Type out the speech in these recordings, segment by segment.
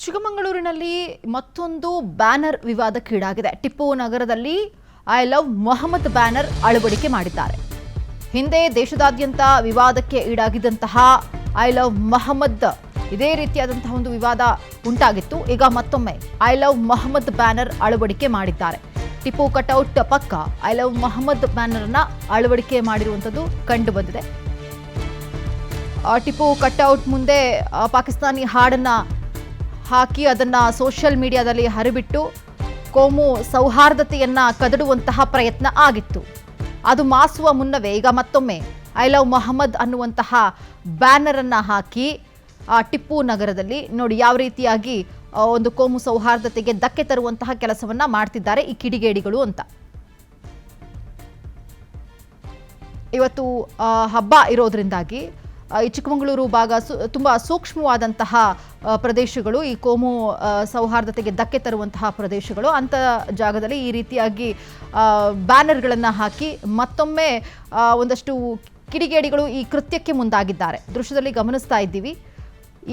ಚಿಕ್ಕಮಗಳೂರಿನಲ್ಲಿ ಮತ್ತೊಂದು ಬ್ಯಾನರ್ ವಿವಾದಕ್ಕೀಡಾಗಿದೆ. ಟಿಪ್ಪು ನಗರದಲ್ಲಿ ಐ ಲವ್ ಮೊಹಮ್ಮದ್ ಬ್ಯಾನರ್ ಅಳವಡಿಕೆ ಮಾಡಿದ್ದಾರೆ. ಹಿಂದೆ ದೇಶದಾದ್ಯಂತ ವಿವಾದಕ್ಕೆ ಈಡಾಗಿದ್ದಂತಹ ಐ ಲವ್ ಮೊಹಮ್ಮದ್ ಇದೇ ರೀತಿಯಾದಂತಹ ಒಂದು ವಿವಾದ ಉಂಟಾಗಿತ್ತು. ಈಗ ಮತ್ತೊಮ್ಮೆ ಐ ಲವ್ ಮೊಹಮ್ಮದ್ ಬ್ಯಾನರ್ ಅಳವಡಿಕೆ ಮಾಡಿದ್ದಾರೆ. ಟಿಪ್ಪು ಕಟೌಟ್ ಪಕ್ಕ ಐ ಲವ್ ಮೊಹಮ್ಮದ್ ಬ್ಯಾನರ್ ಅನ್ನ ಅಳವಡಿಕೆ ಮಾಡಿರುವಂಥದ್ದು ಕಂಡು ಬಂದಿದೆ. ಟಿಪ್ಪು ಕಟೌಟ್ ಮುಂದೆ ಪಾಕಿಸ್ತಾನಿ ಹಾಡನ್ನ ಹಾಕಿ ಅದನ್ನ ಸೋಷಿಯಲ್ ಮೀಡಿಯಾದಲ್ಲಿ ಹರಿಬಿಟ್ಟು ಕೋಮು ಸೌಹಾರ್ದತೆಯನ್ನ ಕದಡುವಂತಹ ಪ್ರಯತ್ನ ಆಗಿತ್ತು. ಅದು ಮಾಸುವ ಮುನ್ನವೇ ಈಗ ಮತ್ತೊಮ್ಮೆ ಐ ಲವ್ ಮೊಹಮ್ಮದ್ ಅನ್ನುವಂತಹ ಬ್ಯಾನರ್ ಅನ್ನ ಹಾಕಿ ಟಿಪ್ಪು ನಗರದಲ್ಲಿ ನೋಡಿ ಯಾವ ರೀತಿಯಾಗಿ ಒಂದು ಕೋಮು ಸೌಹಾರ್ದತೆಗೆ ಧಕ್ಕೆ ತರುವಂತಹ ಕೆಲಸವನ್ನ ಮಾಡ್ತಿದ್ದಾರೆ ಈ ಕಿಡಿಗೇಡಿಗಳು ಅಂತ. ಇವತ್ತು ಹಬ್ಬ ಇರೋದ್ರಿಂದಾಗಿ ಈ ಚಿಕ್ಕಮಗಳೂರು ಭಾಗ ತುಂಬಾ ಸೂಕ್ಷ್ಮವಾದಂತಹ ಪ್ರದೇಶಗಳು, ಈ ಕೋಮು ಸೌಹಾರ್ದತೆಗೆ ಧಕ್ಕೆ ತರುವಂತಹ ಪ್ರದೇಶಗಳು. ಅಂಥ ಜಾಗದಲ್ಲಿ ಈ ರೀತಿಯಾಗಿ ಬ್ಯಾನರ್ಗಳನ್ನು ಹಾಕಿ ಮತ್ತೊಮ್ಮೆ ಒಂದಷ್ಟು ಕಿಡಿಗೇಡಿಗಳು ಈ ಕೃತ್ಯಕ್ಕೆ ಮುಂದಾಗಿದ್ದಾರೆ. ದೃಶ್ಯದಲ್ಲಿ ಗಮನಿಸ್ತಾ ಇದ್ದೀವಿ.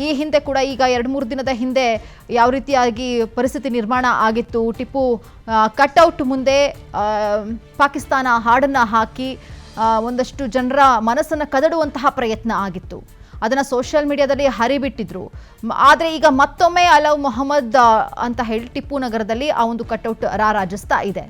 ಈ ಹಿಂದೆ ಕೂಡ ಈಗ 2-3 ದಿನದ ಹಿಂದೆ ಯಾವ ರೀತಿಯಾಗಿ ಪರಿಸ್ಥಿತಿ ನಿರ್ಮಾಣ ಆಗಿತ್ತು. ಟಿಪ್ಪು ಕಟ್ಔಟ್ ಮುಂದೆ ಪಾಕಿಸ್ತಾನ ಹಾಡನ್ನು ಹಾಕಿ ಒಂದಷ್ಟು ಜನರ ಮನಸ್ಸನ್ನು ಕದಡುವಂತಹ ಪ್ರಯತ್ನ ಆಗಿತ್ತು. ಅದನ್ನು ಸೋಷಿಯಲ್ ಮೀಡಿಯಾದಲ್ಲಿ ಹರಿಬಿಟ್ಟಿದ್ರು. ಆದರೆ ಈಗ ಮತ್ತೊಮ್ಮೆ ಐ ಲವ್ ಮೊಹಮ್ಮದ್ ಅಂತ ಹೇಳಿ ಟಿಪ್ಪು ನಗರದಲ್ಲಿ ಆ ಒಂದು ಕಟ್ಔಟ್ ರಾರಾಜಿಸ್ತಾ ಇದೆ.